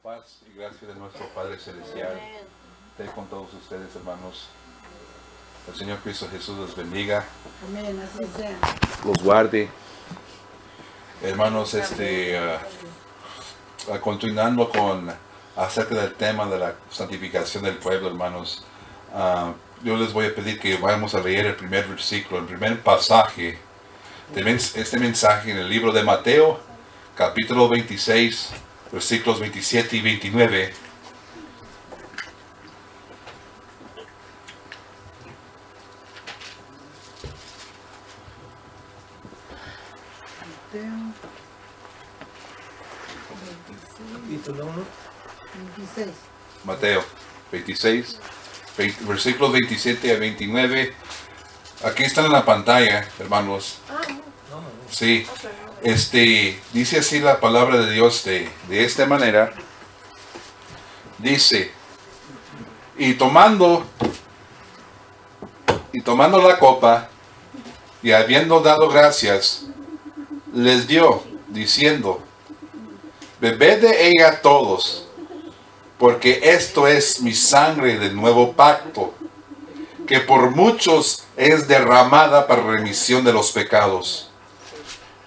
paz y gracia de nuestro Padre Celestial esté con todos ustedes, hermanos. El Señor Cristo Jesús los bendiga. Amén, así sea. Los guarde. Hermanos, continuando acerca del tema de la santificación del pueblo, hermanos, yo les voy a pedir que vayamos a leer el primer versículo, el primer pasaje de este mensaje en el libro de Mateo, capítulo 26, versículos 27 y 29. Capítulo 26. Mateo 26, versículos 27 a 29. Aquí están en la pantalla, hermanos. Sí. Dice así la palabra de Dios de esta manera. Dice, y tomando la copa, y habiendo dado gracias, les dio, diciendo, bebed de ella todos, porque esto es mi sangre del nuevo pacto, que por muchos es derramada para remisión de los pecados.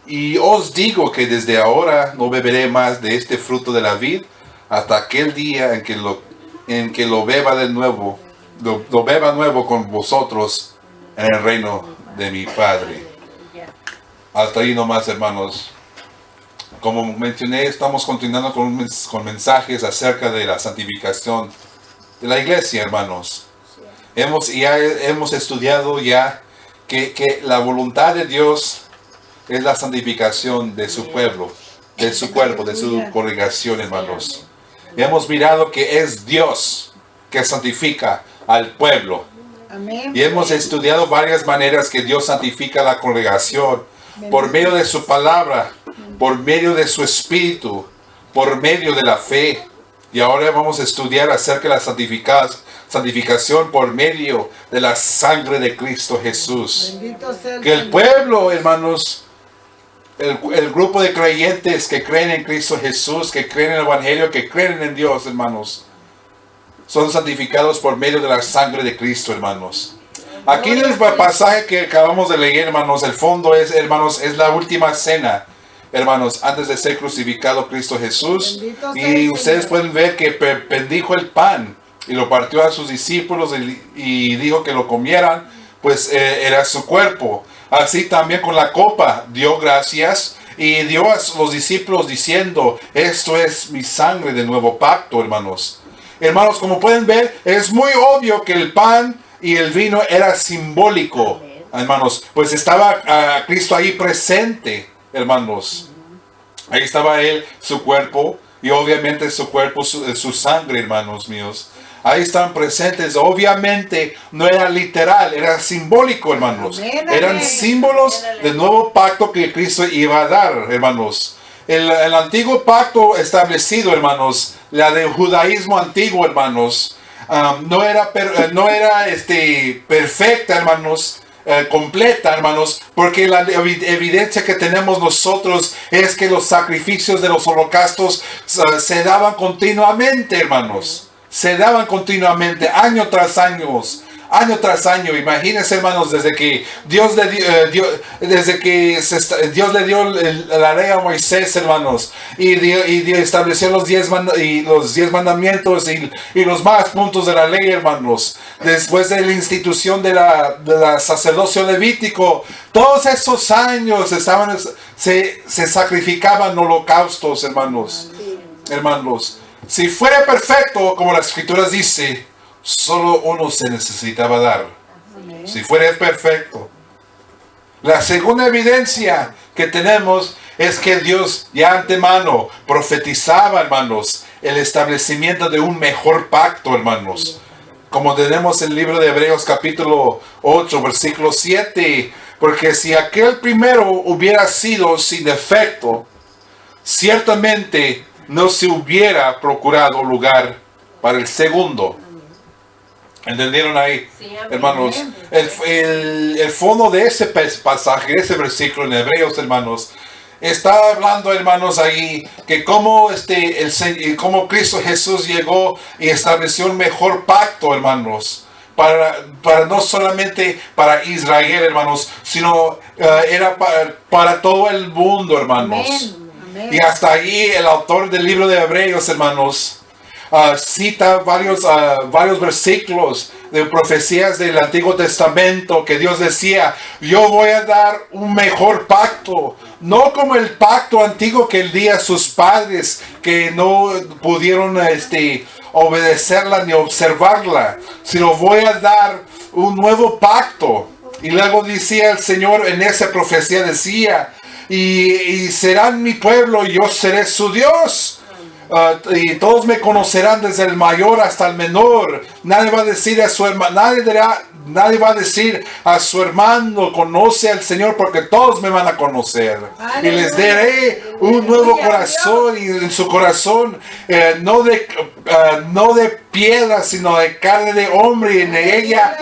Y os digo que desde ahora no beberé más de este fruto de la vid hasta aquel día en que lo beba de nuevo, lo beba nuevo con vosotros en el reino de mi Padre. Hasta ahí nomás, hermanos. Como mencioné, estamos continuando con mensajes acerca de la santificación de la iglesia, hermanos. Hemos estudiado ya que la voluntad de Dios es la santificación de su pueblo, de su cuerpo, de su congregación, hermanos. Hemos mirado que es Dios que santifica al pueblo. Amén. Y hemos estudiado varias maneras que Dios santifica a la congregación. Por medio de su palabra, por medio de su espíritu, por medio de la fe. Y ahora vamos a estudiar acerca de la santificación por medio de la sangre de Cristo Jesús. Bendito sea el Que el Señor. pueblo, hermanos, el grupo de creyentes que creen en Cristo Jesús, que creen en el Evangelio, que creen en Dios, hermanos, son santificados por medio de la sangre de Cristo, hermanos. Aquí en el pasaje que acabamos de leer, hermanos, el fondo es, hermanos, es la última cena, hermanos, antes de ser crucificado Cristo Jesús. Bendito sea Y el ustedes Señor. pueden ver que bendijo el pan y lo partió a sus discípulos y dijo que lo comieran, pues era su cuerpo. Así también con la copa, dio gracias y dio a los discípulos diciendo, esto es mi sangre del nuevo pacto, hermanos. Hermanos, como pueden ver, es muy obvio que el pan y el vino era simbólico, hermanos, pues estaba Cristo ahí presente, hermanos. Ahí estaba Él, su cuerpo, y obviamente su cuerpo, su sangre, hermanos míos. Ahí están presentes. Obviamente no era literal, era simbólico, hermanos. Amén, Eran amén. símbolos del nuevo pacto que Cristo iba a dar, hermanos. El antiguo pacto establecido, hermanos, la del judaísmo antiguo, hermanos, no era perfecta, hermanos, completa, hermanos, porque la evidencia que tenemos nosotros es que los sacrificios de los holocaustos se daban continuamente, hermanos. Se daban continuamente, año tras año. Imagínense, hermanos, desde que Dios le dio la ley a Moisés, hermanos, y estableció los 10 mandamientos y los más puntos de la ley, hermanos. Después de la institución de la sacerdocio levítico, todos esos años se sacrificaban holocaustos, hermanos. Hermanos, si fuera perfecto, como las escrituras dice, solo uno se necesitaba dar. Amén. Si fuera perfecto. La segunda evidencia que tenemos es que Dios ya antemano profetizaba, hermanos, el establecimiento de un mejor pacto, hermanos. Como tenemos en el libro de Hebreos capítulo 8, versículo 7. Porque si aquel primero hubiera sido sin defecto, ciertamente no se hubiera procurado lugar para el segundo. ¿Entendieron ahí, Sí, amén. hermanos? El fondo de ese pasaje, ese versículo en Hebreos, hermanos, está hablando, hermanos, ahí que cómo cómo Cristo Jesús llegó y estableció un mejor pacto, hermanos, para no solamente para Israel, hermanos, sino era para todo el mundo, hermanos. Amén. Y hasta ahí el autor del libro de Hebreos, hermanos, cita varios versículos de profecías del Antiguo Testamento que Dios decía: yo voy a dar un mejor pacto, no como el pacto antiguo que el día sus padres que no pudieron obedecerla ni observarla, sino voy a dar un nuevo pacto. Y luego decía el Señor en esa profecía, decía: y serán mi pueblo y yo seré su Dios. Y todos me conocerán desde el mayor hasta el menor. Nadie va a decir a su hermano, nadie va a decir a su hermano, conoce al Señor, porque todos me van a conocer. Aleluya. Y les daré un nuevo corazón, y en su corazón no de piedra, sino de carne de hombre, y en ella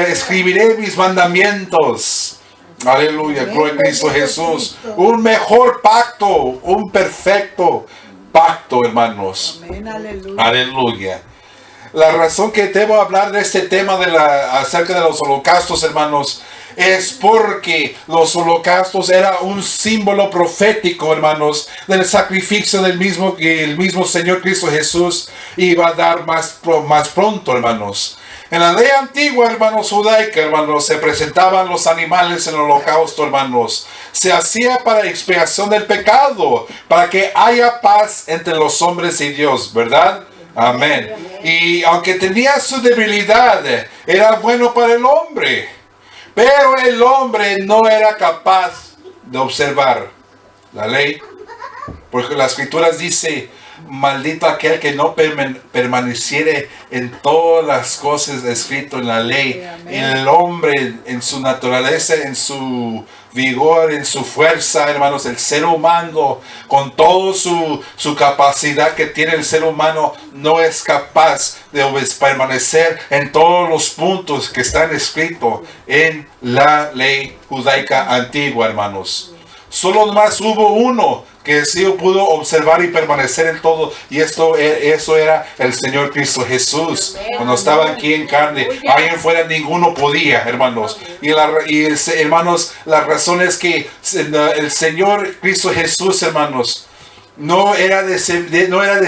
escribiré mis mandamientos. Aleluya, gloria a Cristo Jesús. Un mejor pacto, un perfecto pacto, hermanos. Amén, aleluya. Aleluya. La razón que debo hablar de este tema acerca de los holocaustos, hermanos, es porque los holocaustos era un símbolo profético, hermanos, del sacrificio del mismo que el mismo Señor Cristo Jesús iba a dar más pronto, hermanos. En la ley antigua, hermanos, judaica, hermanos, se presentaban los animales en el holocausto, hermanos. Se hacía para expiación del pecado, para que haya paz entre los hombres y Dios, ¿verdad? Amén. Y aunque tenía su debilidad, era bueno para el hombre. Pero el hombre no era capaz de observar la ley. Porque las escrituras dice: maldito aquel que no permaneciere en todas las cosas escritas en la ley. El hombre en su naturaleza, en su vigor, en su fuerza, hermanos, el ser humano, con toda su capacidad que tiene el ser humano, no es capaz de permanecer en todos los puntos que están escritos en la ley judaica antigua, hermanos. Solo más hubo uno que sí pudo observar y permanecer en todo, y eso era el Señor Cristo Jesús. Cuando estaba aquí en carne, ahí en fuera ninguno podía, hermanos. Hermanos, la razón es que el Señor Cristo Jesús, hermanos, no era de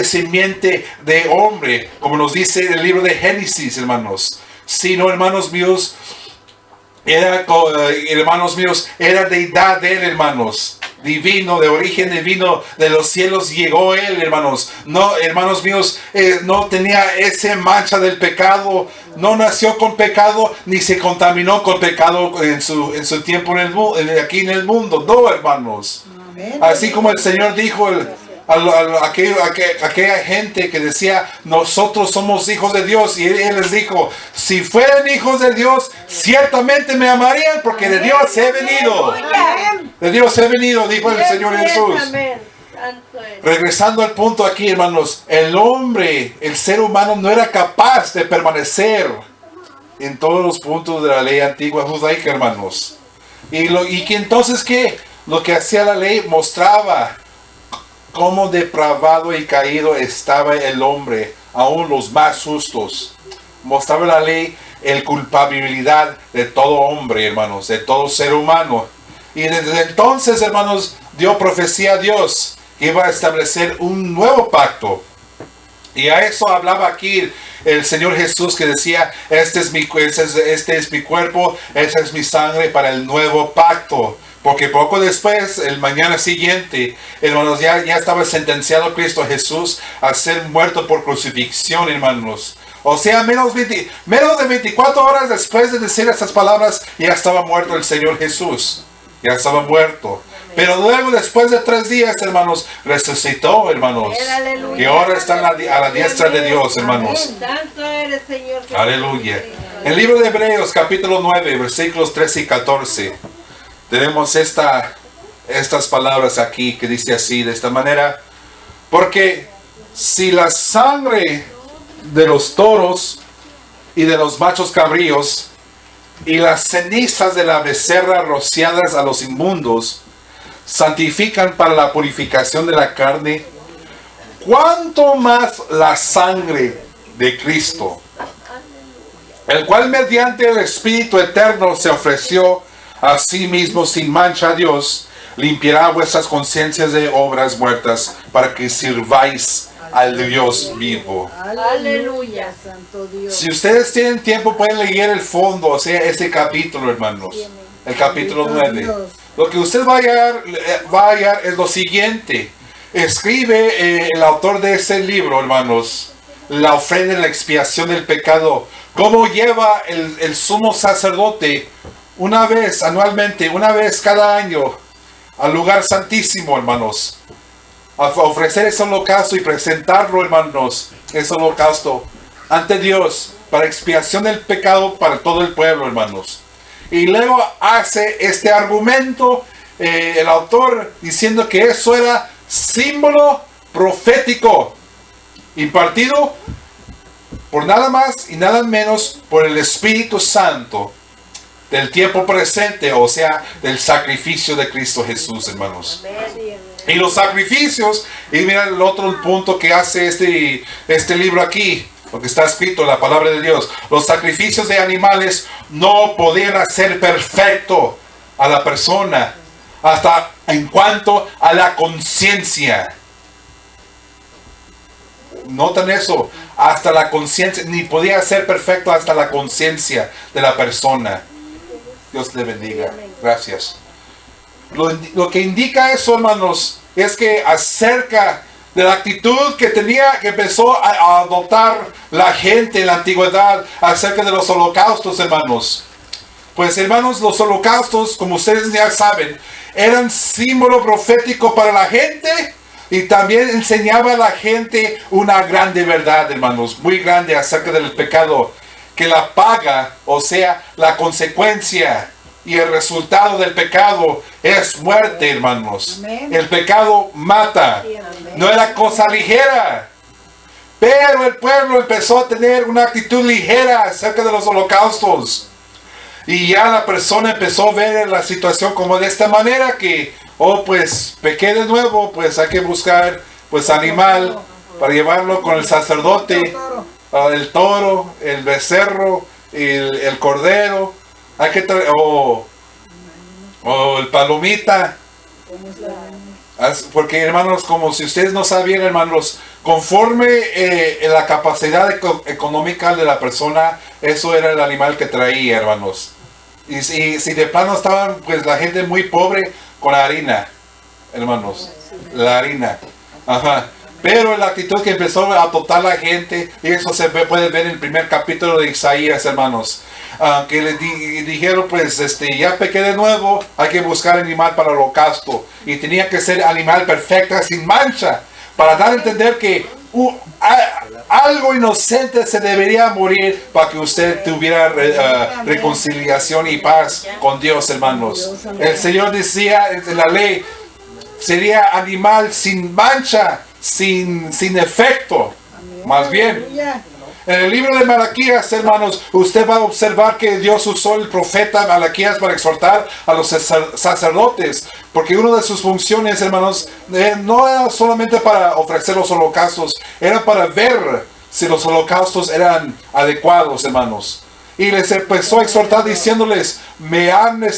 simiente de hombre, como nos dice el libro de Génesis, hermanos, sino, hermanos míos, era deidad de él, hermanos. Divino, de origen divino, de los cielos llegó él, hermanos. No, hermanos míos, no tenía esa mancha del pecado, no nació con pecado, ni se contaminó con pecado en su tiempo aquí en el mundo. No, hermanos. Amén. Así como el Señor dijo aquella gente que decía: nosotros somos hijos de Dios, y él les dijo: si fueran hijos de Dios, ciertamente me amarían, porque de Dios he venido. De Dios he venido, dijo el Señor Jesús. Regresando al punto aquí, hermanos, el hombre, el ser humano, no era capaz de permanecer en todos los puntos de la ley antigua judaica, hermanos. Y que entonces, ¿qué? Lo que hacía la ley mostraba cómo depravado y caído estaba el hombre, aún los más justos. Mostraba la ley la culpabilidad de todo hombre, hermanos, de todo ser humano. Y desde entonces, hermanos, dio profecía a Dios que iba a establecer un nuevo pacto. Y a eso hablaba aquí el Señor Jesús, que decía: este es mi cuerpo, esta es mi sangre para el nuevo pacto. Porque poco después, el mañana siguiente, hermanos, ya estaba sentenciado Cristo Jesús a ser muerto por crucifixión, hermanos. O sea, menos de 24 horas después de decir estas palabras, ya estaba muerto el Señor Jesús. Ya estaba muerto. Pero luego, después de 3 días, hermanos, resucitó, hermanos. Y ahora está a la diestra de Dios, hermanos. Santo eres, Señor. Aleluya. El libro de Hebreos, capítulo 9, versículos 13 y 14. Tenemos estas palabras aquí que dice así, de esta manera: porque si la sangre de los toros y de los machos cabríos y las cenizas de la becerra rociadas a los inmundos santifican para la purificación de la carne, cuánto más la sangre de Cristo, el cual mediante el Espíritu eterno se ofreció a sí mismo sin mancha a Dios, limpiará vuestras conciencias de obras muertas para que sirváis al Dios vivo. Aleluya, Santo Dios. Si ustedes tienen tiempo, pueden leer el fondo, o sea, ese capítulo, hermanos. El capítulo 9. Lo que usted va a hallar es lo siguiente. Escribe el autor de ese libro, hermanos, la ofrenda de la expiación del pecado. Cómo lleva el sumo sacerdote una vez anualmente, una vez cada año, al lugar santísimo, hermanos, a ofrecer ese holocausto y presentarlo, hermanos, ese holocausto ante Dios para expiación del pecado para todo el pueblo, hermanos. Y luego hace este argumento el autor diciendo que eso era símbolo profético impartido por nada más y nada menos por el Espíritu Santo del tiempo presente, o sea, del sacrificio de Cristo Jesús, hermanos. Y los sacrificios, y mira el otro punto que hace este libro aquí, lo que está escrito en la palabra de Dios. Los sacrificios de animales no podían hacer perfecto a la persona hasta en cuanto a la conciencia. Notan eso, hasta la conciencia, ni podía ser perfecto hasta la conciencia de la persona. Dios le bendiga. Gracias. Lo que indica eso, hermanos, es que acerca de la actitud que empezó a adoptar la gente en la antigüedad acerca de los holocaustos, hermanos. Pues, hermanos, los holocaustos, como ustedes ya saben, eran símbolo profético para la gente y también enseñaba a la gente una grande verdad, hermanos, muy grande acerca del pecado, que la paga, o sea, la consecuencia y el resultado del pecado es muerte, hermanos. Amén. El pecado mata. No era cosa ligera. Pero el pueblo empezó a tener una actitud ligera acerca de los holocaustos. Y ya la persona empezó a ver la situación como de esta manera que, pues pequé de nuevo, pues hay que buscar pues animal para llevarlo con el sacerdote, el toro, el becerro, el cordero. Hay que traer, o el palomita. Porque, hermanos, como si ustedes no sabían, hermanos, conforme la capacidad económica de la persona, eso era el animal que traía, hermanos. Y si de plano estaban, pues la gente muy pobre, con harina, hermanos, la harina. Ajá. Pero la actitud que empezó a adoptar la gente, y eso se puede ver en el primer capítulo de Isaías, hermanos. Que le dijeron, pues, ya pequé de nuevo, hay que buscar animal para el holocausto. Y tenía que ser animal perfecta, sin mancha, para dar a entender que algo inocente se debería morir para que usted tuviera reconciliación y paz con Dios, hermanos. El Señor decía en la ley, sería animal sin mancha, sin efecto. Más bien, en el libro de Malaquías, hermanos, usted va a observar que Dios usó el profeta Malaquías para exhortar a los sacerdotes, porque una de sus funciones, hermanos, no era solamente para ofrecer los holocaustos, era para ver si los holocaustos eran adecuados, hermanos. Y les empezó a exhortar diciéndoles, me han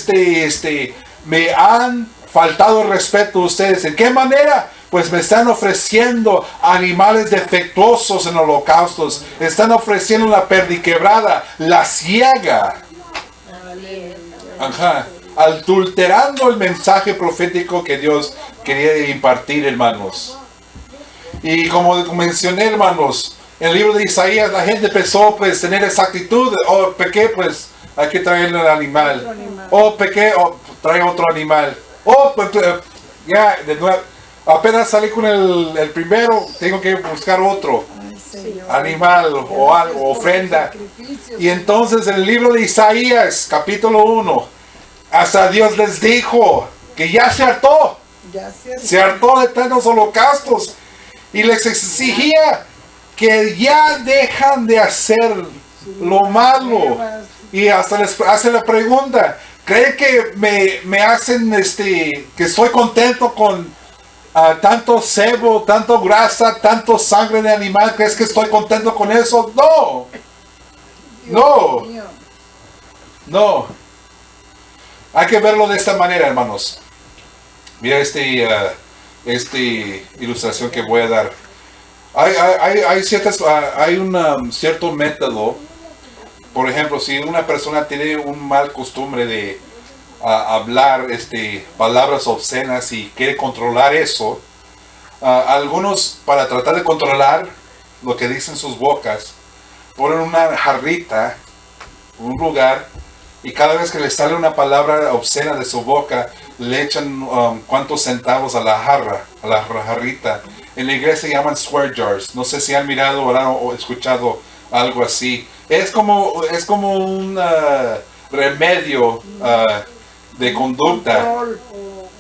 faltado el respeto a ustedes. ¿En qué manera? Pues me están ofreciendo animales defectuosos en holocaustos. Están ofreciendo la perdiquebrada, la ciega. Ajá. Adulterando el mensaje profético que Dios quería impartir, hermanos. Y como mencioné, hermanos, en el libro de Isaías la gente empezó pues tener esa actitud. Pequé, pues hay que traerle el animal. Pequé, trae otro animal. Pues, ya, de nuevo. Apenas salí con el primero, tengo que buscar otro animal o algo, ofrenda. Y entonces en el libro de Isaías, capítulo 1, hasta Dios les dijo que ya se hartó. Se hartó de tantos holocaustos. Y les exigía que ya dejan de hacer lo malo. Y hasta les hace la pregunta, ¿Creen que me hacen que estoy contento con tanto sebo, tanto grasa, tanto sangre de animal? ¿Crees que estoy contento con eso? No. No. Dios mío. No. Hay que verlo de esta manera, hermanos. Mira esta ilustración que voy a dar. Hay un cierto método. Por ejemplo, si una persona tiene un mal costumbre de hablar palabras obscenas y quiere controlar eso, algunos, para tratar de controlar lo que dicen sus bocas, ponen una jarrita, un lugar, y cada vez que le sale una palabra obscena de su boca, le echan cuantos centavos a la jarrita. En la iglesia se llaman swear jars. No sé si han mirado o escuchado algo así. Es como un remedio de conducta.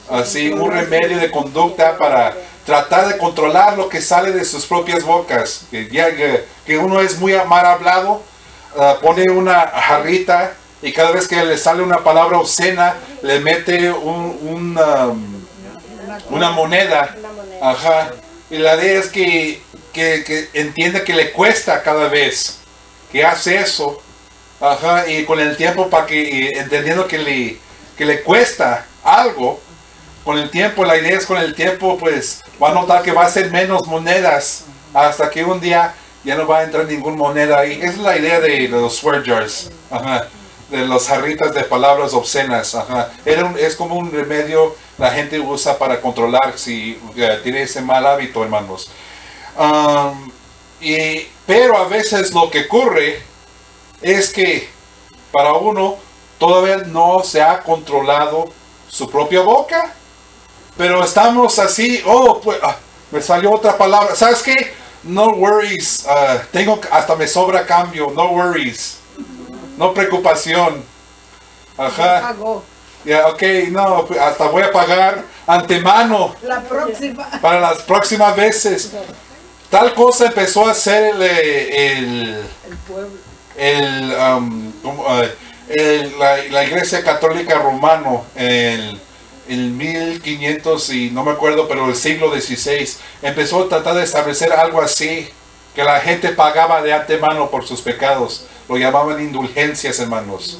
Así, un remedio de conducta para tratar de controlar lo que sale de sus propias bocas. Que uno es muy mal hablado, pone una jarrita y cada vez que le sale una palabra obscena, le mete una moneda. Ajá. Y la idea es que entienda que le cuesta cada vez que hace eso. Ajá. Y con el tiempo, entendiendo que le cuesta algo, con el tiempo, la idea es con el tiempo, pues va a notar que va a ser menos monedas hasta que un día ya no va a entrar ninguna moneda ahí. Esa es la idea de los swear jars. Ajá. De las jarritas de palabras obscenas. Ajá. Es como un remedio la gente usa para controlar si tiene ese mal hábito, hermanos. Pero a veces lo que ocurre es que para uno todavía no se ha controlado su propia boca, pero estamos así, pues me salió otra palabra. ¿Sabes qué? No worries, hasta me sobra cambio, no worries. No preocupación. Ajá. Pagó. Ya, ok, no, hasta voy a pagar antemano La próxima. para las próximas veces. Tal cosa empezó a hacer El pueblo. la Iglesia Católica Romano en 1500 y no me acuerdo, pero el siglo XVI empezó a tratar de establecer algo así, que la gente pagaba de antemano por sus pecados. Lo llamaban indulgencias, hermanos.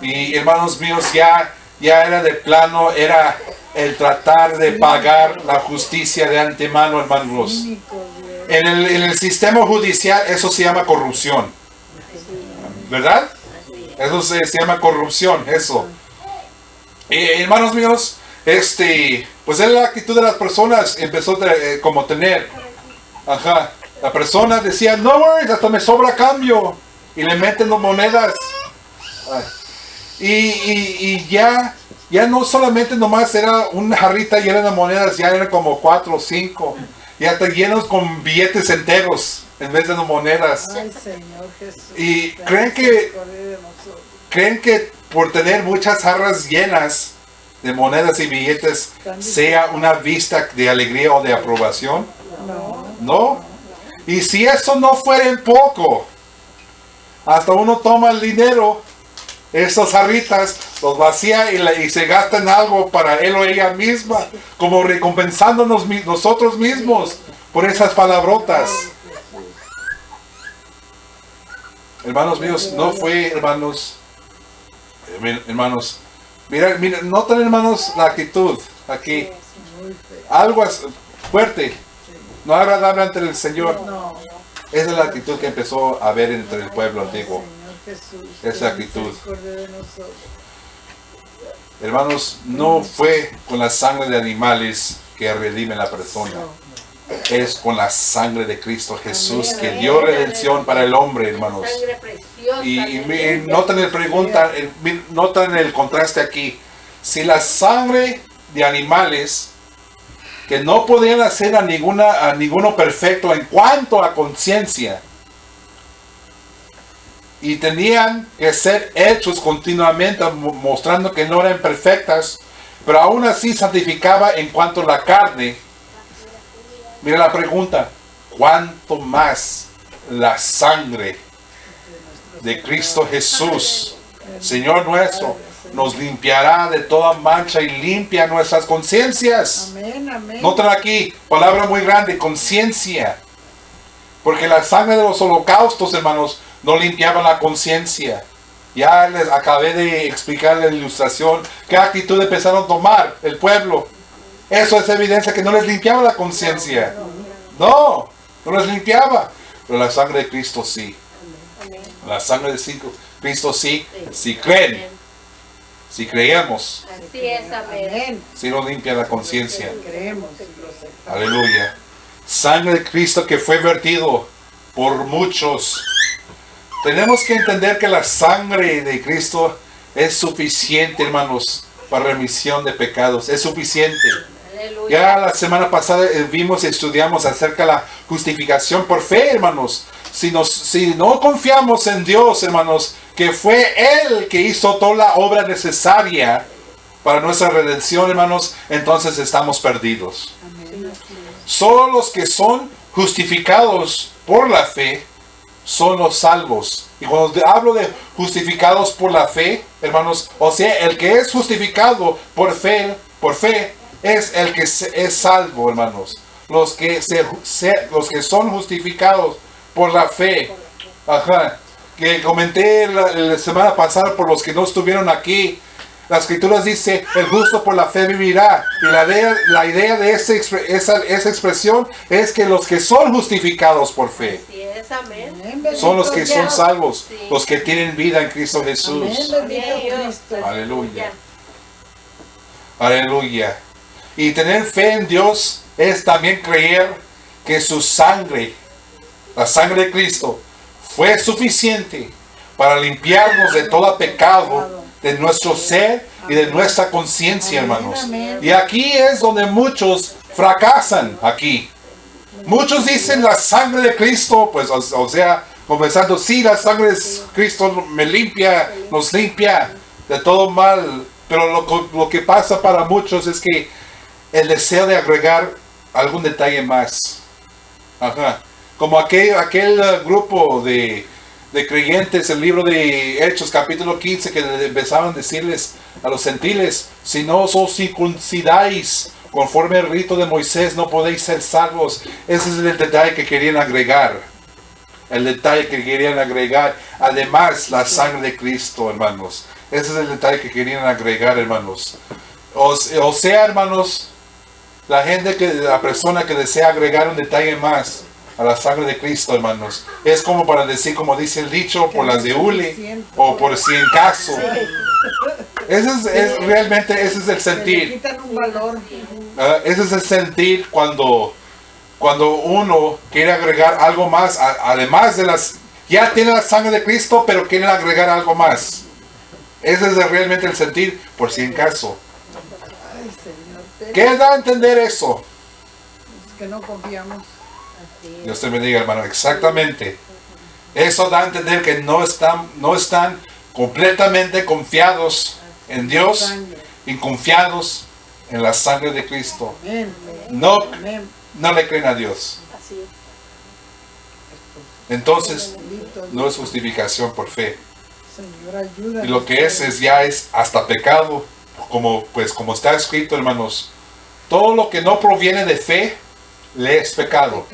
Y hermanos míos, ya era de plano, era el tratar de pagar la justicia de antemano, hermanos. En el sistema judicial eso se llama corrupción. ¿Verdad? Eso se llama corrupción, eso. Hermanos míos, pues es la actitud de las personas, empezó como tener. Ajá. La persona decía, no worries, hasta me sobra cambio. Y le meten las monedas. Y ya no solamente nomás era una jarrita llena de monedas, ya eran como 4 o 5. Ya está llenos con billetes enteros en vez de monedas. Ay, Señor Jesús. Y creen que por tener muchas jarras llenas de monedas y billetes sea una vista de alegría o de aprobación. No. Y si eso no fuera en poco, hasta uno toma el dinero, esas jarritas, los vacía y se gasta en algo para él o ella misma, como recompensándonos nosotros mismos por esas palabrotas. Hermanos míos, no fue, hermanos, mira, noten, hermanos, la actitud aquí, algo fuerte, no agradable ante el Señor. Esa es la actitud que empezó a haber entre el pueblo antiguo. Esa actitud. Hermanos, no fue con la sangre de animales que redime la persona. Es con la sangre de Cristo Jesús que dio redención para el hombre, hermanos. Y notan el contraste aquí. Si la sangre de animales que no podían hacer a ninguno perfecto en cuanto a conciencia, y tenían que ser hechos continuamente, mostrando que no eran perfectas, pero aún así santificaba en cuanto a la carne. Mira la pregunta, ¿cuánto más la sangre de Cristo Jesús, Señor nuestro, nos limpiará de toda mancha y limpia nuestras conciencias. Amén, amén. Noten aquí, palabra muy grande, conciencia. Porque la sangre de los holocaustos, hermanos, no limpiaba la conciencia. Ya les acabé de explicar la ilustración. ¿Qué actitud empezaron a tomar el pueblo? Eso es evidencia que no les limpiaba la conciencia. No les limpiaba. Pero la sangre de Cristo sí. La sangre de Cristo sí. Si creen, si creemos, Así es, amén. Amén. sí nos limpia la conciencia. Creemos, lo aceptamos. Aleluya. Sangre de Cristo que fue vertido por muchos. Tenemos que entender que la sangre de Cristo es suficiente, hermanos, para remisión de pecados. Es suficiente. Aleluya. Ya la semana pasada vimos y estudiamos acerca de la justificación por fe, hermanos. Si no confiamos en Dios, hermanos, que fue Él que hizo toda la obra necesaria para nuestra redención, hermanos, entonces estamos perdidos. Amén. Solo los que son justificados por la fe son los salvos. Y cuando hablo de justificados por la fe, hermanos, o sea, el que es justificado por fe es el que es salvo, hermanos. Los que son justificados por la fe. Ajá. Que comenté la semana pasada por los que no estuvieron aquí. La escritura dice, el justo por la fe vivirá. Y la idea de esa expresión es que los que son justificados por fe Así es, amén. Amén, bendito son los que son Dios. salvos, Sí. los que tienen vida en Cristo Amén, Jesús. bendito Amén. Cristo. Aleluya. Aleluya. Y tener fe en Dios es también creer que su sangre, la sangre de Cristo, fue suficiente para limpiarnos de todo pecado, de nuestro ser y de nuestra conciencia, Amén, hermanos. amén. Y aquí es donde muchos fracasan aquí. Muchos dicen la sangre de Cristo, pues o sea, confesando, sí, la sangre de Cristo me limpia, nos limpia de todo mal. Pero lo que pasa para muchos es que el deseo de agregar algún detalle más. Ajá. Como aquel grupo de creyentes, el libro de Hechos, capítulo 15, que empezaban a decirles a los gentiles, si no os circuncidáis conforme al rito de Moisés, no podéis ser salvos. Ese es el detalle que querían agregar. El detalle que querían agregar. Además, la sangre de Cristo, hermanos. Ese es el detalle que querían agregar, hermanos. O sea, hermanos, la persona que desea agregar un detalle más a la sangre de Cristo, hermanos, es como para decir, como dice el dicho, por las de hule o por si en caso. Realmente ese es el Se le sentir. quitan un valor. Ese es el sentir cuando uno quiere agregar algo más, además de ya tiene la sangre de Cristo, pero quiere agregar algo más. Ese es realmente el sentir, por si en caso. Ay, Señor. ¿Qué da a entender eso? Es que no confiamos. Dios te bendiga, hermano. Exactamente. Eso da a entender que no están completamente confiados en Dios Sangre. y confiados en la sangre de Cristo. Amén. No Amén. le creen a Dios. Así es. Entonces, Bendito no es justificación por fe. Señor, ayuda. Y lo que ya es hasta pecado, como está escrito, hermanos. Todo lo que no proviene de fe le es pecado.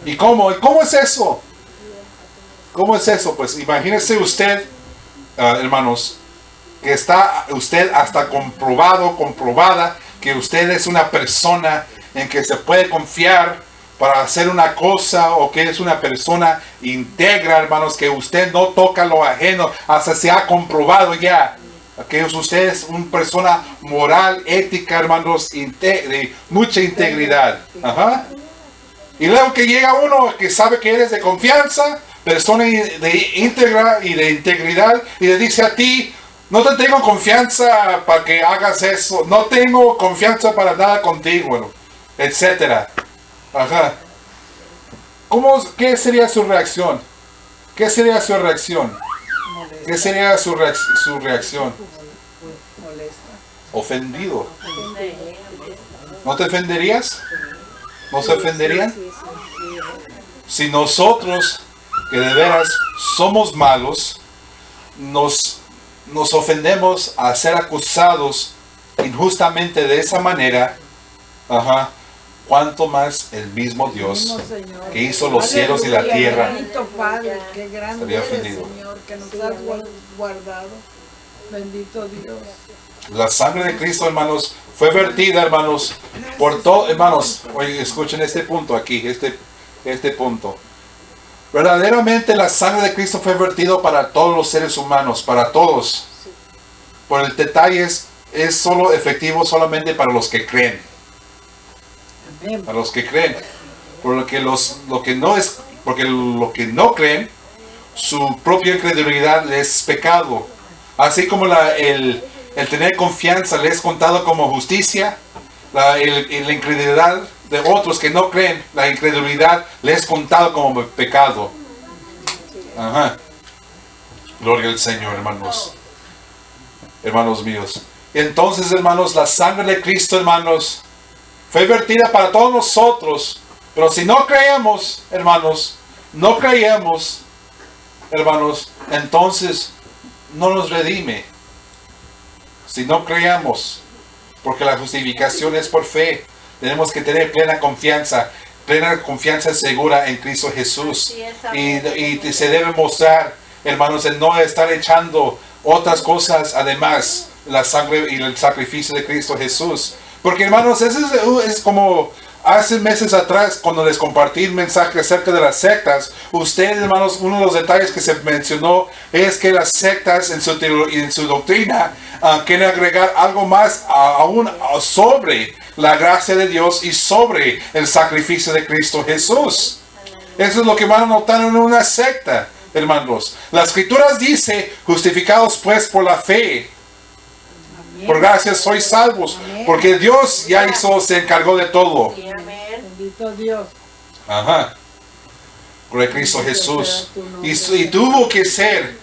¿Y cómo? ¿Y cómo es eso? ¿Cómo es eso? Pues imagínese usted, hermanos, que está usted hasta comprobada que usted es una persona en que se puede confiar para hacer una cosa, o que es una persona íntegra, hermanos, que usted no toca lo ajeno, hasta se ha comprobado ya que usted es una persona moral, ética, hermanos, de mucha integridad. Ajá. Y luego que llega uno que sabe que eres de confianza, persona íntegra y de integridad, y le dice a ti, no te tengo confianza para que hagas eso, no tengo confianza para nada contigo, bueno, etcétera. Ajá. ¿Qué sería su reacción? ¿Qué sería su reacción? ¿Qué sería su reacción? Molesta. Ofendido. ¿No te ofenderías? ¿No se ofenderían? Si nosotros, que de veras somos malos, nos nos ofendemos a ser acusados injustamente de esa manera, cuanto más el mismo Dios Mismo Señor. que hizo los cielos y la Aleluya, tierra bendito Padre, qué grande estaría eres, ofendido. Señor, que nos has guardado. Bendito Dios. La sangre de Cristo, hermanos, fue vertida, hermanos, por todo, hermanos. Oye, escuchen este punto aquí, este punto. Verdaderamente la sangre de Cristo fue vertido para todos los seres humanos, para todos. Por el detalle es solo efectivo solamente para los que creen. Amén. Para los que creen. Porque lo que no creen, su propia incredulidad es pecado. Así como el tener confianza le es contado como justicia, la incredulidad de otros que no creen, la incredulidad le es contado como pecado. Gloria al Señor, hermanos. Hermanos míos. Entonces, hermanos, la sangre de Cristo, hermanos, fue vertida para todos nosotros. Pero si no creemos, hermanos, entonces no nos redime. Si no creemos, porque la justificación es por fe, tenemos que tener plena confianza segura en Cristo Jesús. Y se debe mostrar, hermanos, en no estar echando otras cosas además la sangre y el sacrificio de Cristo Jesús. Porque, hermanos, eso es como hace meses atrás, cuando les compartí el mensaje acerca de las sectas. Ustedes, hermanos, uno de los detalles que se mencionó es que las sectas en su doctrina quieren agregar algo más aún sobre la gracia de Dios y sobre el sacrificio de Cristo Jesús. Eso es lo que van a notar en una secta, hermanos. Las Escrituras dice, justificados pues por la fe, por gracia sois salvos, porque Dios ya se encargó de todo. Bendito Dios. Por el Cristo Jesús. Y tuvo que ser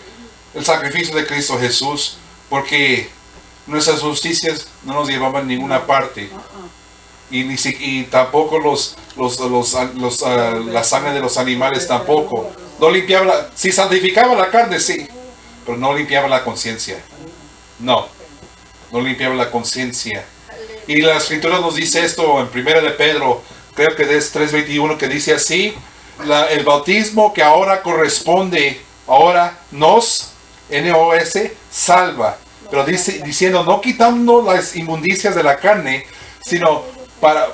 el sacrificio de Cristo Jesús, porque nuestras justicias no nos llevaban a ninguna parte. Y tampoco la sangre de los animales tampoco. No limpiaba si santificaba la carne, sí, pero no limpiaba la conciencia. No limpiaba la conciencia. Y la Escritura nos dice esto en 1 de Pedro, creo que es 3:21, que dice así: el bautismo que ahora corresponde, nos salva. Pero diciendo, no quitando las inmundicias de la carne, sino para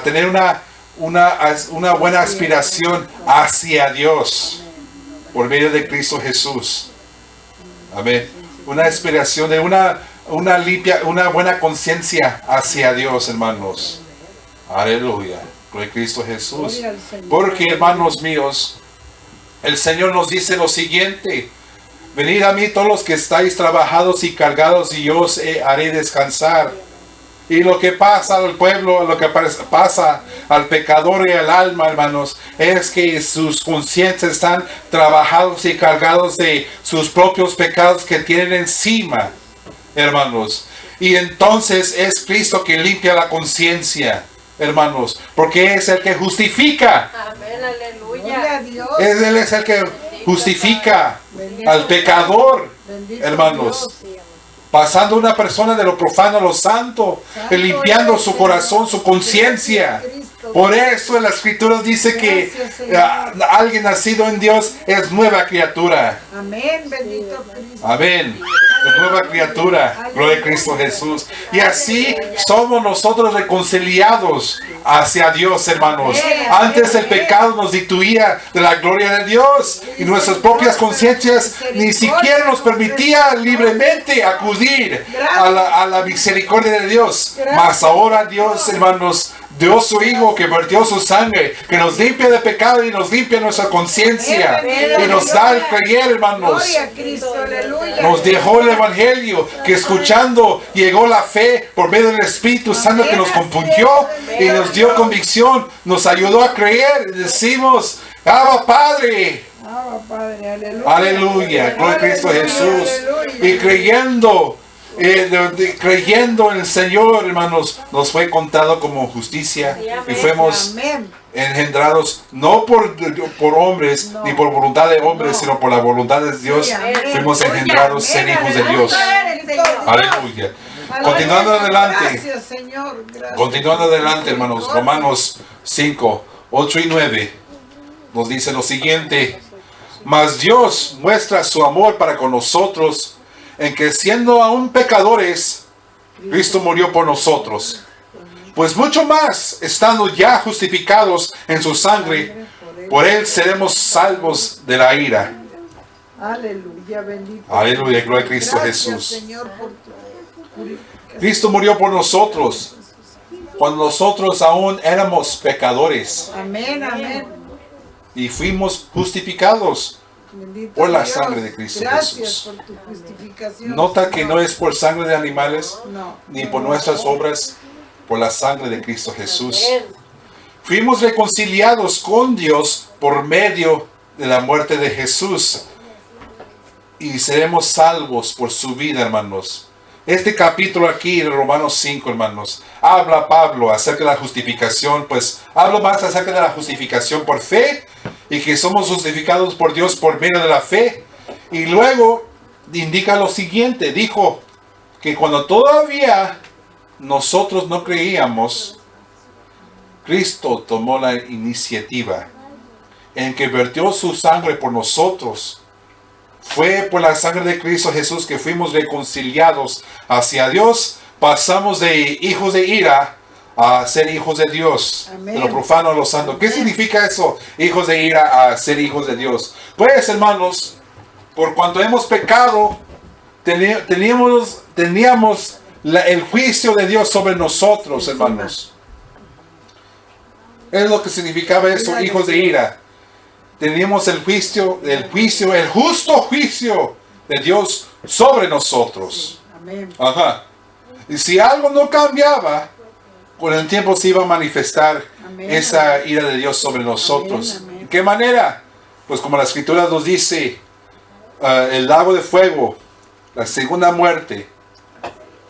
tener una buena aspiración hacia Dios por medio de Cristo Jesús. Amén. Una aspiración de una buena conciencia hacia Dios, hermanos. Aleluya. Por Cristo Jesús. Porque, hermanos míos, el Señor nos dice lo siguiente: venid a mí todos los que estáis trabajados y cargados, y yo os haré descansar. Y lo que pasa al pueblo, lo que pasa al pecador y al alma, hermanos, es que sus conciencias están trabajados y cargados de sus propios pecados que tienen encima, hermanos. Y entonces es Cristo que limpia la conciencia, hermanos, porque es el que justifica. Amén, aleluya. Él es el que justifica al pecador, hermanos. Pasando una persona de lo profano a lo santo, limpiando su corazón, su conciencia. Por eso en las Escrituras dice que alguien nacido en Dios es nueva criatura. Amén, bendito Cristo. Amén. Es nueva criatura. Gloria a Cristo Jesús. Y así somos nosotros reconciliados hacia Dios, hermanos. Antes el pecado nos destituía de la gloria de Dios, y nuestras propias conciencias ni siquiera nos permitía libremente acudir a la misericordia de Dios. Mas ahora Dios, hermanos, dio su Hijo, que vertió su sangre, que nos limpia de pecado y nos limpia nuestra conciencia, y nos da el creer, hermanos. Nos dejó el Evangelio, que escuchando llegó la fe por medio del Espíritu Santo, que nos compungió y nos dio convicción, nos ayudó a creer. Decimos: Abba Padre. Abba Padre, aleluya. Aleluya, gloria a Cristo Jesús. Y creyendo creyendo en el Señor, hermanos, nos fue contado como justicia y fuimos engendrados no por hombres ni por voluntad de hombres, sino por la voluntad de Dios. Fuimos engendrados ser hijos de Dios. Aleluya. Continuando adelante. Gracias, Señor. Gracias. Continuando adelante, hermanos, Romanos 5, 8 y 9 nos dice lo siguiente: mas Dios muestra su amor para con nosotros en que siendo aún pecadores, Cristo murió por nosotros. Pues mucho más, estando ya justificados en su sangre, por él seremos salvos de la ira. Aleluya, bendito. Aleluya, gloria a Cristo Jesús. Señor, por tu purificación. Cristo murió por nosotros cuando nosotros aún éramos pecadores. Amén, amén. Y fuimos justificados Bendito por la Dios. sangre de Cristo Gracias Jesús. por tu justificación. Nota que Señor. no es por sangre de animales, No. ni por nuestras obras, por la sangre de Cristo Jesús. Fuimos reconciliados con Dios por medio de la muerte de Jesús. Y seremos salvos por su vida, hermanos. Este capítulo aquí de Romanos 5, hermanos, habla Pablo acerca de la justificación, pues habla más acerca de la justificación por fe y que somos justificados por Dios por medio de la fe. Y luego indica lo siguiente, dijo que cuando todavía nosotros no creíamos, Cristo tomó la iniciativa en que vertió su sangre por nosotros. Fue por la sangre de Cristo Jesús que fuimos reconciliados hacia Dios. Pasamos de hijos de ira a ser hijos de Dios. Amén. De lo profano a lo santo. ¿Qué significa eso? Hijos de ira a ser hijos de Dios. Pues, hermanos, por cuanto hemos pecado, teníamos el juicio de Dios sobre nosotros, hermanos. Es lo que significaba eso, hijos de ira. Teníamos el justo juicio de Dios sobre nosotros. Amén. Ajá. Y si algo no cambiaba, con el tiempo se iba a manifestar Amén. esa ira de Dios sobre nosotros. Amén, amén. ¿De qué manera? Pues como la Escritura nos dice, el lago de fuego, la segunda muerte,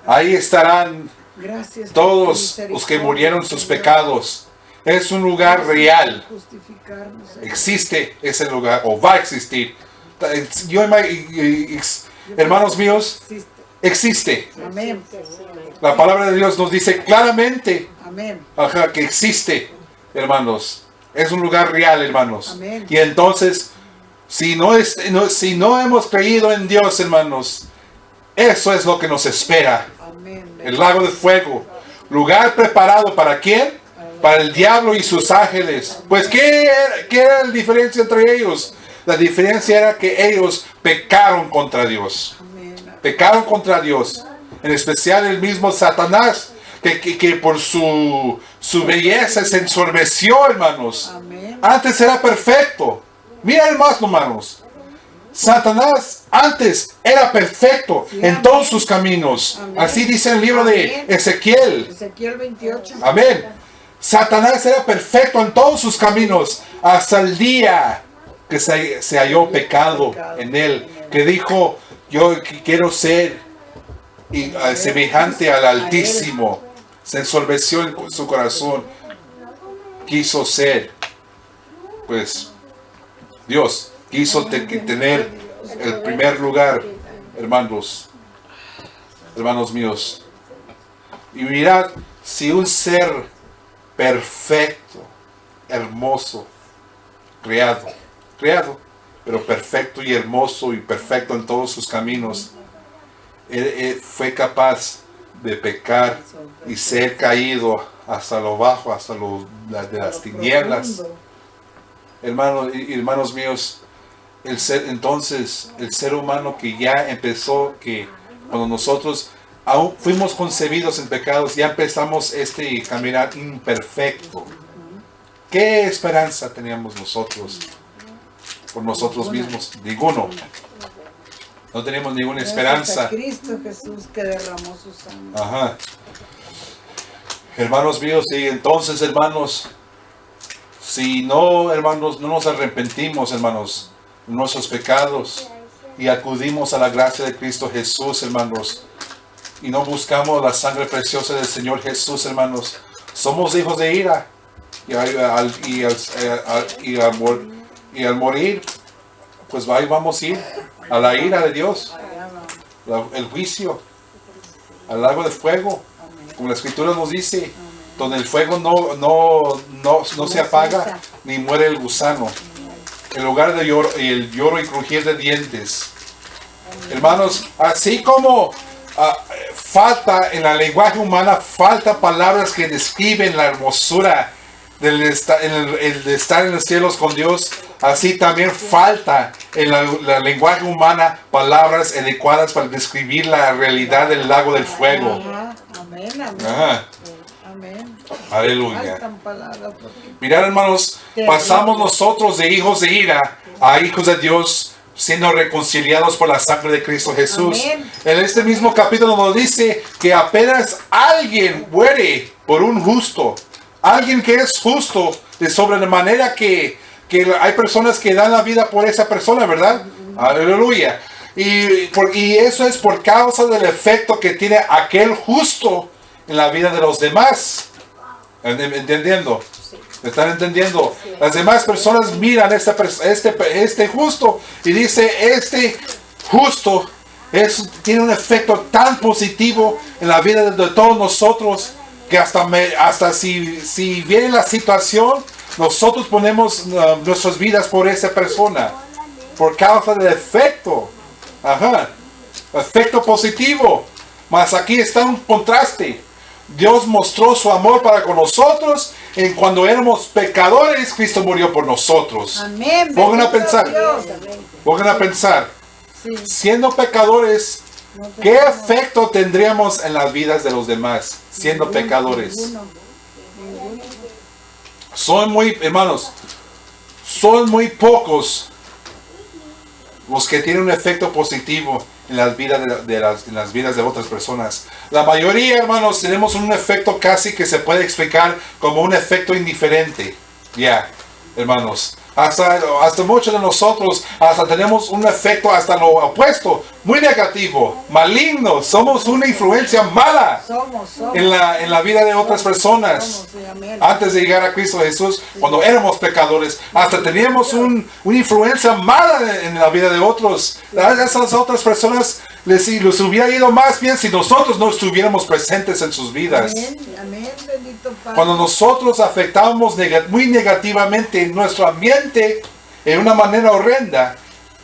ahí estarán Gracias por tu todos los misericordia, que murieron sus Señor. pecados. Es un lugar real. Justificarnos, Señor. Existe ese lugar, o va a existir. Hermanos míos, existe. Amén. La palabra de Dios nos dice claramente, Amén. ajá, que existe, hermanos. Es un lugar real, hermanos. Amén. Y entonces, si no hemos creído en Dios, hermanos, eso es lo que nos espera. Amén. El lago de fuego. Lugar preparado ¿para quién? Para el diablo y sus ángeles. Pues ¿qué era la diferencia entre ellos? La diferencia era que ellos pecaron contra Dios. Amén. Pecaron contra Dios. En especial el mismo Satanás, que por su belleza se ensorbeció, hermanos. Amén. Antes era perfecto. Mira más, hermanos. Satanás antes era perfecto en todos sus caminos. Amén. Así dice el libro de Amén. Ezequiel. Ezequiel 28. Amén. Satanás era perfecto en todos sus caminos hasta el día que se halló pecado en él. Que dijo, yo quiero ser semejante al Altísimo. Se ensorbeció en su corazón. Quiso ser, pues, Dios. Quiso tener el primer lugar, hermanos míos. Y mirad, si un ser perfecto, hermoso, creado, pero perfecto y hermoso y perfecto en todos sus caminos, él fue capaz de pecar y ser caído hasta lo bajo, hasta de las tinieblas. Hermanos míos, el ser humano que ya empezó, que cuando nosotros aún fuimos concebidos en pecados, ya empezamos este caminar imperfecto. ¿Qué esperanza teníamos nosotros por nosotros mismos? Ninguno. No teníamos ninguna esperanza. Cristo Jesús que derramó su sangre. Ajá. Hermanos míos, y entonces, hermanos, si no, hermanos, no nos arrepentimos, hermanos, de nuestros pecados y acudimos a la gracia de Cristo Jesús, hermanos, y no buscamos la sangre preciosa del Señor Jesús, hermanos, somos hijos de ira. Y al morir, pues ahí vamos a ir a la ira de Dios, el juicio, al lago de fuego, como la Escritura nos dice, donde el fuego no se apaga ni muere el gusano. En lugar de el lloro y crujir de dientes. Hermanos, así como falta en la lenguaje humana, falta palabras que describen la hermosura del estar en los cielos con Dios, así también falta en la lenguaje humana palabras adecuadas para describir la realidad del lago del fuego. Amén, amén. Amén. Aleluya. Mirad, hermanos, pasamos nosotros de hijos de ira a hijos de Dios, siendo reconciliados por la sangre de Cristo Jesús. Amén. En este mismo capítulo nos dice que apenas alguien muere por un justo, alguien que es justo, de sobremanera que hay personas que dan la vida por esa persona, ¿verdad? Aleluya. Y eso es por causa del efecto que tiene aquel justo en la vida de los demás. ¿Entendiendo? ¿Están entendiendo? Las demás personas miran este justo y dice, este justo tiene un efecto tan positivo en la vida de todos nosotros que hasta si viene la situación, nosotros ponemos nuestras vidas por esa persona, por causa del efecto. Efecto positivo. Mas aquí está un contraste. Dios mostró su amor para con nosotros en cuando éramos pecadores, Cristo murió por nosotros. Amén. Pongan a pensar. Pongan a pensar. Sí. Siendo pecadores, ¿qué efecto tendríamos en las vidas de los demás? Siendo pecadores. Hermanos, son muy pocos los que tienen un efecto positivo en las vidas en las vidas de otras personas. La mayoría, hermanos, tenemos un efecto casi que se puede explicar como un efecto indiferente. Hermanos, hasta muchos de nosotros hasta tenemos un efecto hasta lo opuesto, muy negativo, maligno. Somos una influencia mala en la vida de otras personas. Antes de llegar a Cristo Jesús, cuando éramos pecadores, hasta teníamos una influencia mala en la vida de otros. A esas otras personas les hubiera ido más bien si nosotros no estuviéramos presentes en sus vidas. Amén, bendito Padre. Cuando nosotros afectamos muy negativamente en nuestro ambiente en una manera horrenda,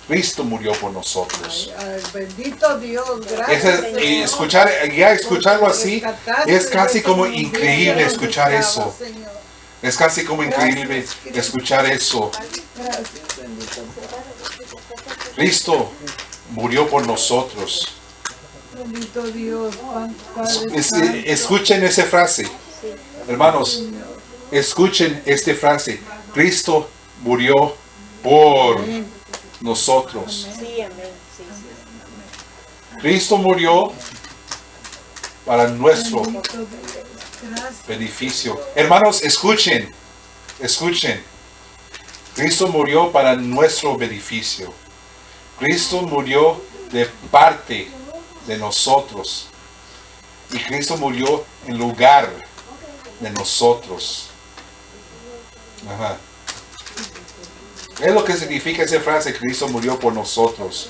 Cristo murió por nosotros. Ay, bendito Dios, gracias. Y escucharlo así es casi como increíble escuchar eso. Es casi como increíble escuchar eso. Gracias, bendito Padre. Cristo murió por nosotros. Bendito Dios, Padre Santo. Escuchen esa frase. Hermanos, escuchen esta frase. Cristo murió por nosotros. Cristo murió para nuestro beneficio. Hermanos, escuchen. Cristo murió para nuestro beneficio. Cristo murió de parte de nosotros. Y Cristo murió en lugar de nosotros. Es lo que significa esa frase, Cristo murió por nosotros.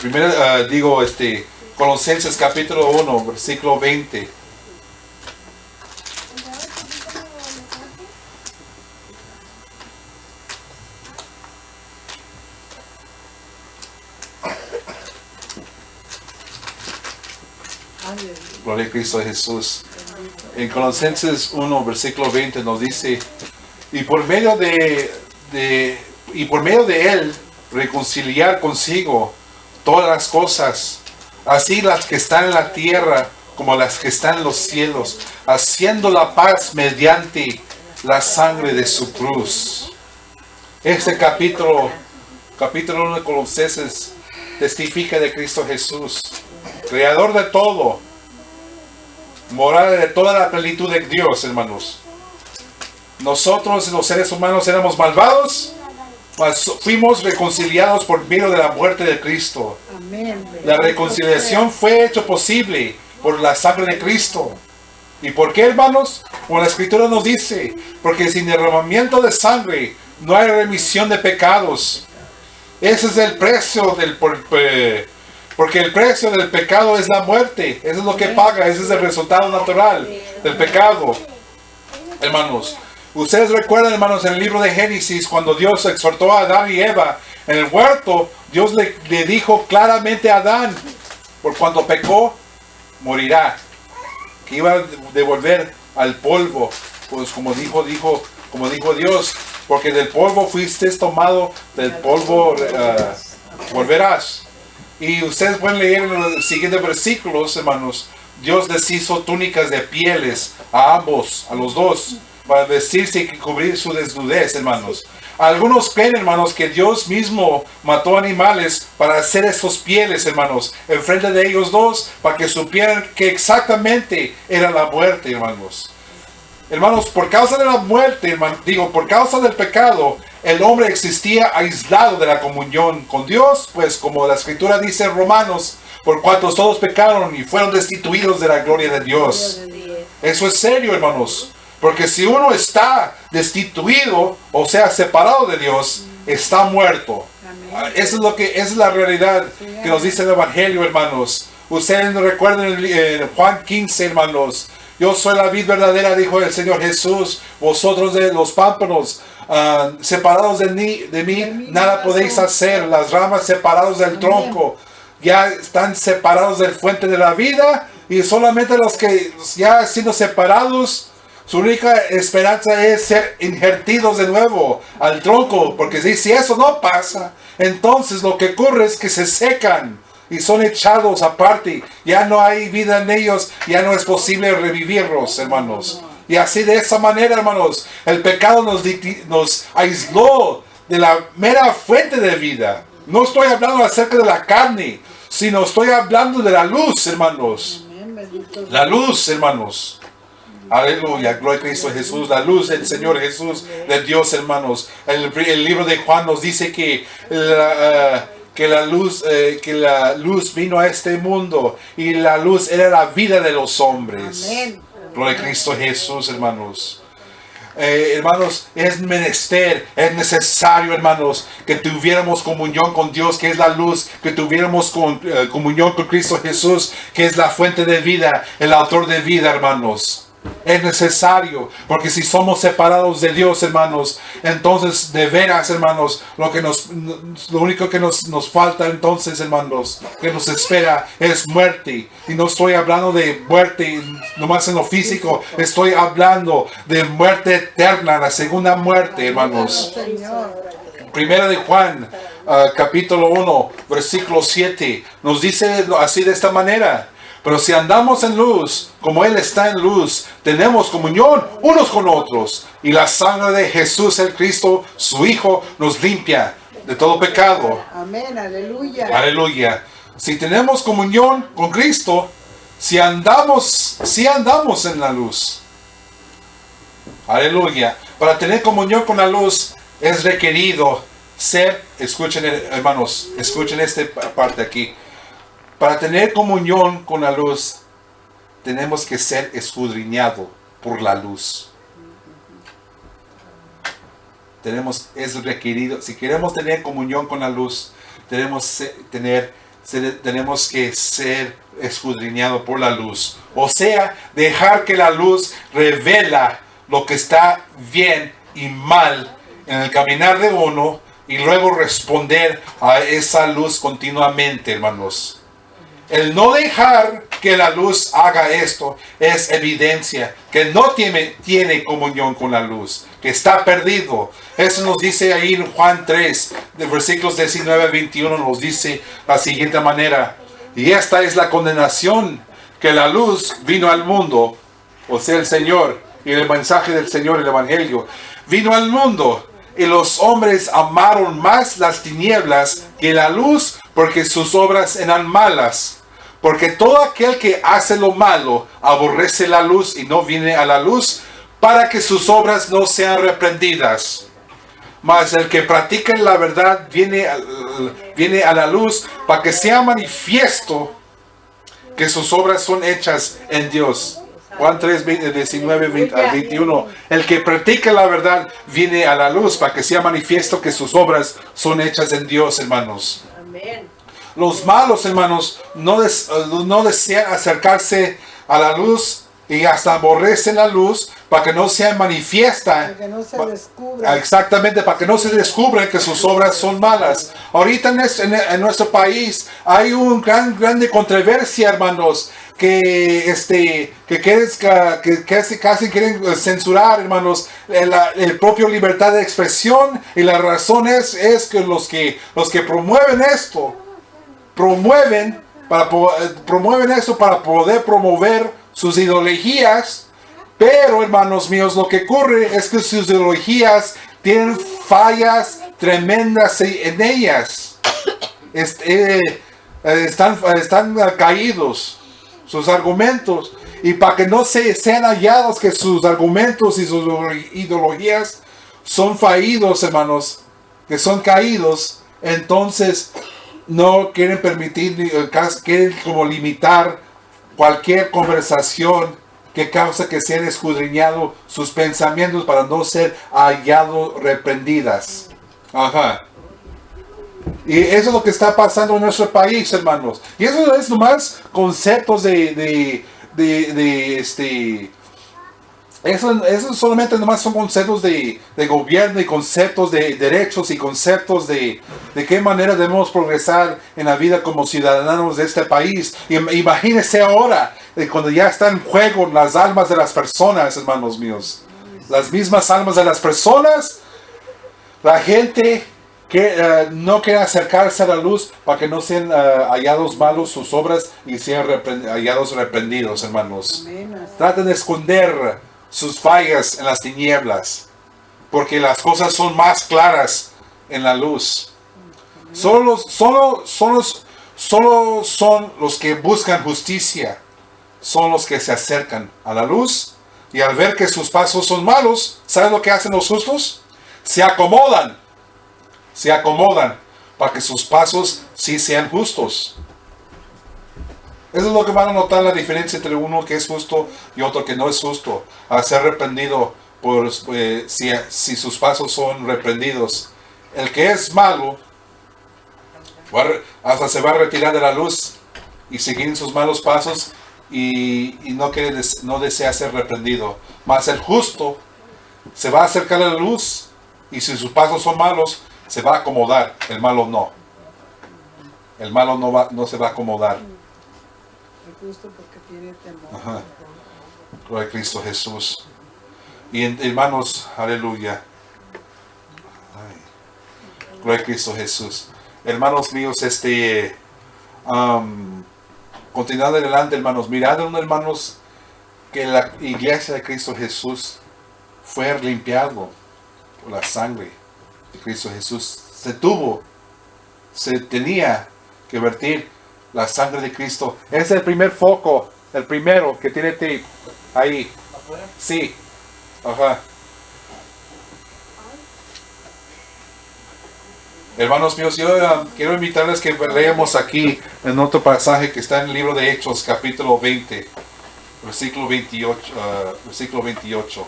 Primero Colosenses capítulo 1, versículo 20. Gloria a Cristo Jesús. En Colosenses 1, versículo 20 nos dice, y por medio de Él reconciliar consigo todas las cosas, así las que están en la tierra como las que están en los cielos, haciendo la paz mediante la sangre de su cruz. Este capítulo 1 de Colosenses testifica de Cristo Jesús, creador de todo, morada de toda la plenitud de Dios, hermanos. Nosotros, los seres humanos, éramos malvados, mas fuimos reconciliados por medio de la muerte de Cristo. Amén. La reconciliación fue hecha posible por la sangre de Cristo. ¿Y por qué, hermanos? Como la Escritura nos dice, porque sin derramamiento de sangre no hay remisión de pecados. Ese es el precio porque el precio del pecado es la muerte. Eso es lo que paga, ese es el resultado natural del pecado. Hermanos, ustedes recuerdan, hermanos, en el libro de Génesis, cuando Dios exhortó a Adán y Eva en el huerto, Dios le dijo claramente a Adán, por cuando pecó, morirá. Que iba a devolver al polvo, pues como dijo Dios, porque del polvo fuiste tomado, del polvo volverás. Y ustedes pueden leer en los siguientes versículos, hermanos. Dios les hizo túnicas de pieles a ambos, a los dos, para vestirse y cubrir su desnudez, hermanos. Algunos creen, hermanos, que Dios mismo mató animales para hacer estos pieles, hermanos, enfrente de ellos dos, para que supieran que exactamente era la muerte, hermanos. Hermanos, por causa de la muerte, por causa del pecado, el hombre existía aislado de la comunión con Dios, pues como la Escritura dice en Romanos, por cuanto todos pecaron y fueron destituidos de la gloria de Dios. Eso es serio, hermanos. Porque si uno está destituido, o sea, separado de Dios, está muerto. Eso es la realidad que nos dice el Evangelio, hermanos. Ustedes recuerden en Juan 15, hermanos. Yo soy la vid verdadera, dijo el Señor Jesús. Vosotros de los pámpanos, separados de mí, nada podéis hacer. Las ramas separadas del tronco, ya están separados del fuente de la vida. Y solamente los que ya siendo separados, su única esperanza es ser injertados de nuevo al tronco, porque si eso no pasa, entonces lo que ocurre es que se secan y son echados aparte. Ya no hay vida en ellos, ya no es posible revivirlos, hermanos. Y así de esa manera, hermanos, el pecado nos aisló de la mera fuente de vida. No estoy hablando acerca de la carne, sino estoy hablando de la luz, hermanos. La luz, hermanos. Aleluya, gloria a Cristo Jesús, la luz del Señor Jesús, de Dios, hermanos. El libro de Juan nos dice que la luz vino a este mundo y la luz era la vida de los hombres. Amén. Gloria a Cristo Jesús, hermanos. Hermanos, es necesario, hermanos, que tuviéramos comunión con Dios, que es la luz, que tuviéramos comunión con Cristo Jesús, que es la fuente de vida, el autor de vida, hermanos. Es necesario, porque si somos separados de Dios, hermanos, entonces de veras, hermanos, lo único que nos falta entonces, hermanos, que nos espera es muerte. Y no estoy hablando de muerte nomás en lo físico, estoy hablando de muerte eterna, la segunda muerte, hermanos. Primera de Juan, capítulo 1, versículo 7, nos dice así de esta manera: pero si andamos en luz, como Él está en luz, tenemos comunión unos con otros. Y la sangre de Jesús el Cristo, su Hijo, nos limpia de todo pecado. Amén, aleluya. Aleluya. Si tenemos comunión con Cristo, si andamos en la luz. Aleluya. Para tener comunión con la luz es requerido ser, escuchen hermanos, escuchen esta parte aquí. Para tener comunión con la luz, tenemos que ser escudriñados por la luz. Es requerido. Si queremos tener comunión con la luz, tenemos que ser escudriñados por la luz. O sea, dejar que la luz revela lo que está bien y mal en el caminar de uno, y luego responder a esa luz continuamente, hermanos. El no dejar que la luz haga esto es evidencia que no tiene comunión con la luz, que está perdido. Eso nos dice ahí en Juan 3, de versículos 19 a 21, nos dice la siguiente manera: y esta es la condenación, que la luz vino al mundo, o sea, el Señor, y el mensaje del Señor, el Evangelio, vino al mundo, y los hombres amaron más las tinieblas que la luz, porque sus obras eran malas. Porque todo aquel que hace lo malo aborrece la luz y no viene a la luz, para que sus obras no sean reprendidas. Mas el que practica la verdad viene a la luz para que sea manifiesto que sus obras son hechas en Dios. Juan 3, 19 al 21. El que practica la verdad viene a la luz para que sea manifiesto que sus obras son hechas en Dios, hermanos. Amén. Los malos, hermanos, no desean acercarse a la luz y hasta aborrecen la luz para que no sea manifiesta. Para que no se descubra. Exactamente, para que no se descubra que sus obras son malas. Ahorita en nuestro país hay una grande controversia, hermanos, que casi quieren censurar, hermanos, el propio libertad de expresión, y la razón es que los que promueven esto, promueven esto para poder promover sus ideologías. Pero, hermanos míos, lo que ocurre es que sus ideologías tienen fallas tremendas en ellas. Están caídos sus argumentos. Y para que no sean hallados que sus argumentos y sus ideologías son fallidos, hermanos, que son caídos, entonces no quieren permitir, quieren como limitar cualquier conversación que causa que sean escudriñados sus pensamientos para no ser hallados reprendidas. Ajá. Y eso es lo que está pasando en nuestro país, hermanos. Y eso es nomás conceptos eso solamente nomás son conceptos de gobierno y conceptos de derechos y conceptos de qué manera debemos progresar en la vida como ciudadanos de este país. Imagínense ahora, cuando ya están en juego las almas de las personas, hermanos míos. Las mismas almas de las personas. La gente que no quiere acercarse a la luz para que no sean hallados malos sus obras y sean hallados reprendidos, hermanos. Traten de esconder sus fallas en las tinieblas, porque las cosas son más claras en la luz. Solo son los que buscan justicia, son los que se acercan a la luz, y al ver que sus pasos son malos, ¿saben lo que hacen los justos? Se acomodan para que sus pasos sí sean justos. Eso es lo que van a notar, la diferencia entre uno que es justo y otro que no es justo. A ser reprendido si sus pasos son reprendidos. El que es malo hasta se va a retirar de la luz y seguir en sus malos pasos y no desea ser reprendido. Mas el justo se va a acercar a la luz y si sus pasos son malos, se va a acomodar. El malo no. El malo no se va a acomodar. Justo porque tiene temor. Ajá. Gloria a Cristo Jesús. Y hermanos, aleluya. Gloria a Cristo Jesús. Hermanos míos, continuando adelante, hermanos, mirad, hermanos, que la iglesia de Cristo Jesús fue limpiado por la sangre de Cristo Jesús. Se tenía que vertir la sangre de Cristo. Es el primer foco, el primero que tiene tape. Ahí. Sí. Ajá. Hermanos míos, yo quiero invitarles que leamos aquí en otro pasaje que está en el libro de Hechos, capítulo 20, versículo 28.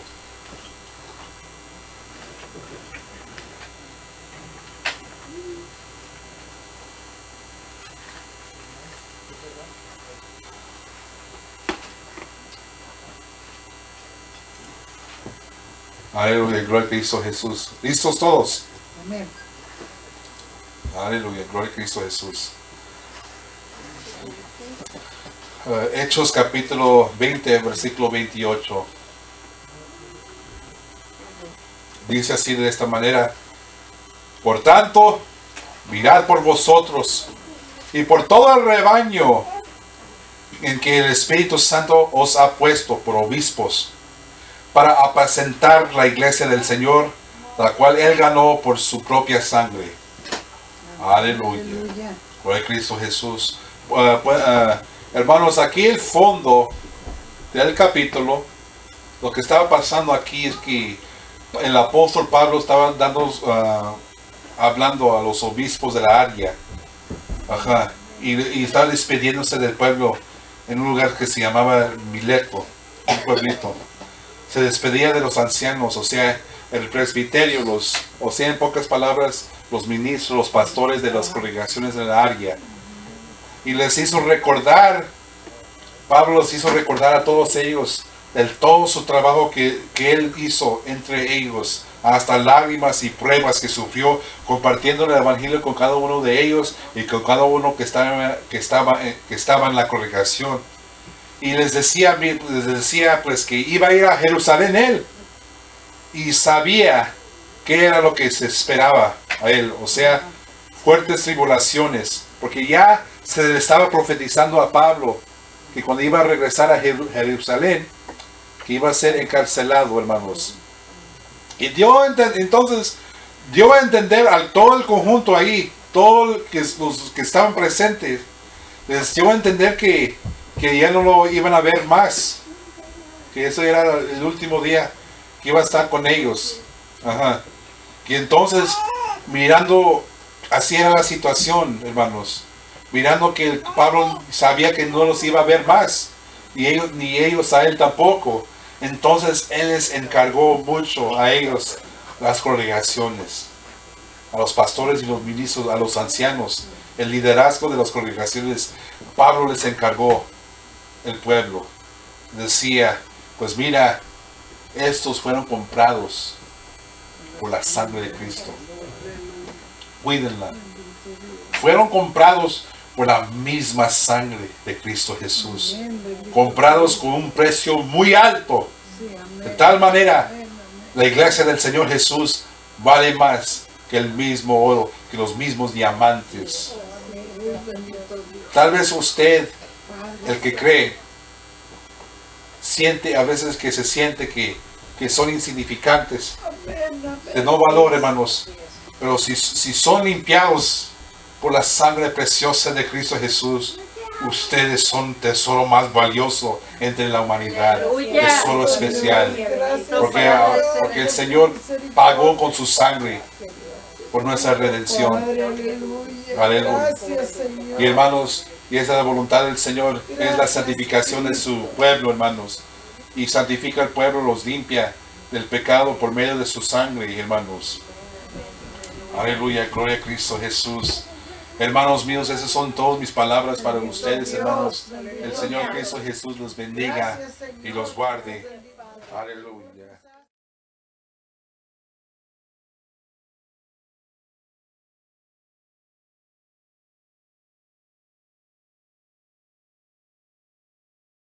Aleluya, gloria a Cristo Jesús. ¿Listos todos? Amén. Aleluya, gloria a Cristo Jesús. Hechos capítulo 20, versículo 28. Dice así de esta manera: por tanto, mirad por vosotros y por todo el rebaño en que el Espíritu Santo os ha puesto por obispos, para apacentar la iglesia del Señor, la cual Él ganó por su propia sangre. Aleluya. Gloria a Cristo Jesús. Hermanos, aquí el fondo del capítulo, lo que estaba pasando aquí es que el apóstol Pablo estaba hablando a los obispos de la área. Ajá. Y estaba despidiéndose del pueblo en un lugar que se llamaba Mileto, un pueblito. Se despedía de los ancianos, o sea, el presbiterio, o sea, en pocas palabras, los ministros, los pastores de las congregaciones de la área. Y les hizo recordar, Pablo les hizo recordar a todos ellos todo su trabajo que él hizo entre ellos, hasta lágrimas y pruebas que sufrió, compartiendo el evangelio con cada uno de ellos y con cada uno que estaba en la congregación. Y les decía pues que iba a ir a Jerusalén él, y sabía qué era lo que se esperaba a él, o sea, fuertes tribulaciones, porque ya se le estaba profetizando a Pablo que cuando iba a regresar a Jerusalén, que iba a ser encarcelado, hermanos. Y entonces dio a entender a todo el conjunto ahí, todos los que estaban presentes, les dio a entender que ya no lo iban a ver más, que eso era el último día que iba a estar con ellos. Ajá. Y entonces, mirando, así era la situación, hermanos, mirando que Pablo sabía que no los iba a ver más, ni ellos a él tampoco. Entonces él les encargó mucho a ellos, las congregaciones, a los pastores y los ministros, a los ancianos, el liderazgo de las congregaciones. Pablo les encargó el pueblo. Decía, pues mira, estos fueron comprados por la sangre de Cristo. Cuídenla. Fueron comprados por la misma sangre de Cristo Jesús. Comprados con un precio muy alto. De tal manera, la iglesia del Señor Jesús vale más que el mismo oro, que los mismos diamantes. Tal vez usted, el que cree, siente a veces que se siente que son insignificantes, de no valor, hermanos. Pero si son limpiados por la sangre preciosa de Cristo Jesús, ustedes son tesoro más valioso entre la humanidad, tesoro especial, porque el Señor pagó con su sangre por nuestra redención. Aleluya. Y hermanos, y esa es la voluntad del Señor, es la santificación de su pueblo, hermanos. Y santifica al pueblo, los limpia del pecado por medio de su sangre, hermanos. Aleluya, gloria a Cristo Jesús. Hermanos míos, esas son todas mis palabras para ustedes, hermanos. El Señor Cristo Jesús los bendiga y los guarde. Aleluya.